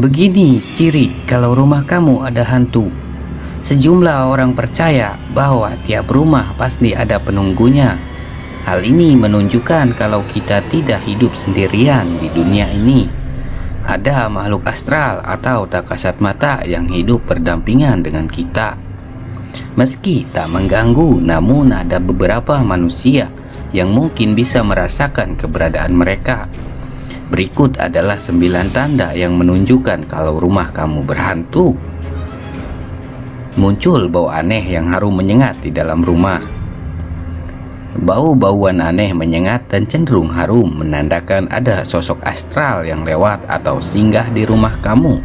Begini ciri kalau rumah kamu ada hantu. Sejumlah orang percaya bahwa tiap rumah pasti ada penunggunya. Hal ini menunjukkan kalau kita tidak hidup sendirian di dunia ini. Ada makhluk astral atau tak kasat mata yang hidup berdampingan dengan kita. Meski tak mengganggu, namun ada beberapa manusia yang mungkin bisa merasakan keberadaan mereka. Berikut adalah 9 tanda yang menunjukkan kalau rumah kamu berhantu. Muncul bau aneh yang harum menyengat di dalam rumah. Bau-bauan aneh menyengat dan cenderung harum menandakan ada sosok astral yang lewat atau singgah di rumah kamu.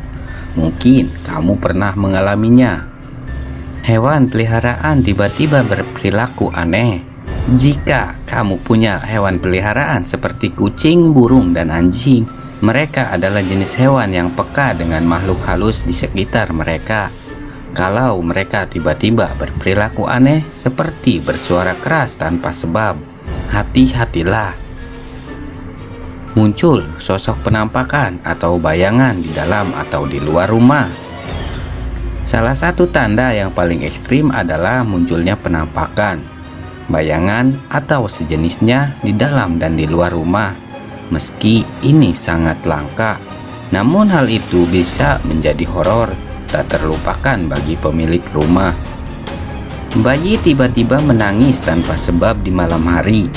Mungkin kamu pernah mengalaminya. Hewan peliharaan tiba-tiba berperilaku aneh. Jika kamu punya hewan peliharaan seperti kucing, burung, dan anjing, mereka adalah jenis hewan yang peka dengan makhluk halus di sekitar mereka. Kalau mereka tiba-tiba berperilaku aneh seperti bersuara keras tanpa sebab, hati-hatilah. Muncul sosok penampakan atau bayangan di dalam atau di luar rumah. Salah satu tanda yang paling ekstrim adalah munculnya penampakan, bayangan atau sejenisnya di dalam dan di luar rumah. Meski ini sangat langka, namun hal itu bisa menjadi horor tak terlupakan bagi pemilik rumah. Bayi tiba-tiba menangis tanpa sebab di malam hari.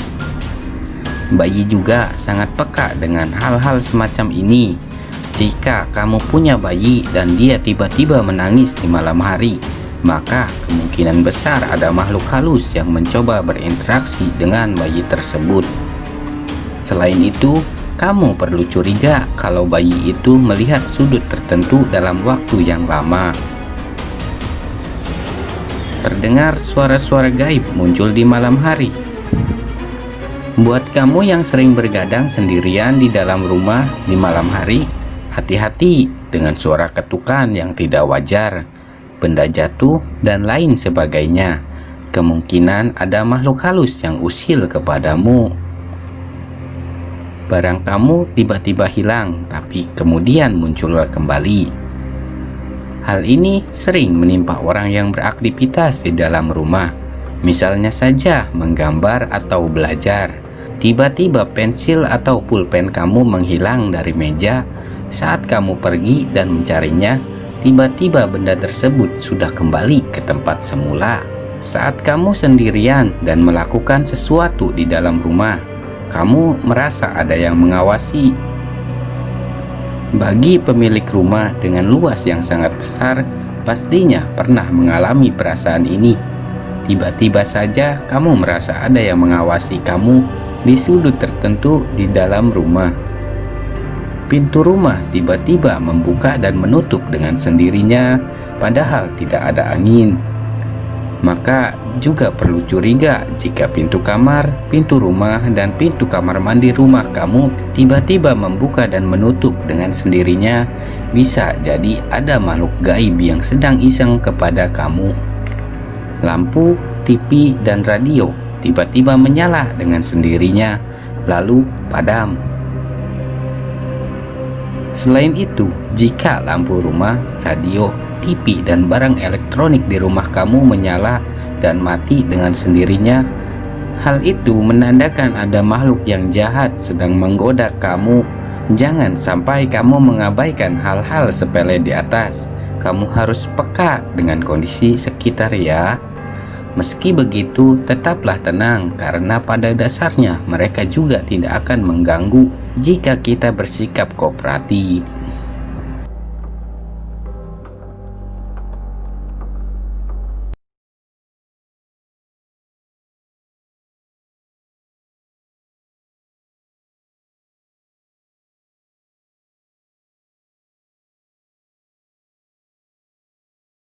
Bayi juga sangat peka dengan hal-hal semacam ini. Jika kamu punya bayi dan dia tiba-tiba menangis di malam hari, maka kemungkinan besar ada makhluk halus yang mencoba berinteraksi dengan bayi tersebut. Selain itu, kamu perlu curiga kalau bayi itu melihat sudut tertentu dalam waktu yang lama. Terdengar suara-suara gaib muncul di malam hari. Buat kamu yang sering bergadang sendirian di dalam rumah di malam hari, hati-hati dengan suara ketukan yang tidak wajar, benda jatuh, dan lain sebagainya. Kemungkinan ada makhluk halus yang usil kepadamu. Barang kamu tiba-tiba hilang, tapi kemudian muncul kembali. Hal ini sering menimpa orang yang beraktivitas di dalam rumah. Misalnya saja menggambar atau belajar. Tiba-tiba pensil atau pulpen kamu menghilang dari meja. Saat kamu pergi dan mencarinya, tiba-tiba benda tersebut sudah kembali ke tempat semula. Saat kamu sendirian dan melakukan sesuatu di dalam rumah, kamu merasa ada yang mengawasi. Bagi pemilik rumah dengan luas yang sangat besar, pastinya pernah mengalami perasaan ini. Tiba-tiba saja kamu merasa ada yang mengawasi kamu di sudut tertentu di dalam rumah. Pintu rumah tiba-tiba membuka dan menutup dengan sendirinya, padahal tidak ada angin. Maka juga perlu curiga jika pintu kamar, pintu rumah, dan pintu kamar mandi rumah kamu tiba-tiba membuka dan menutup dengan sendirinya. Bisa jadi ada makhluk gaib yang sedang iseng kepada kamu. Lampu, TV, dan radio tiba-tiba menyala dengan sendirinya, lalu padam. Selain itu, jika lampu rumah, radio, TV, dan barang elektronik di rumah kamu menyala dan mati dengan sendirinya, hal itu menandakan ada makhluk yang jahat sedang menggoda kamu. Jangan sampai kamu mengabaikan hal-hal sepele di atas. Kamu harus peka dengan kondisi sekitar ya. Meski begitu, tetaplah tenang karena pada dasarnya mereka juga tidak akan mengganggu jika kita bersikap kooperatif.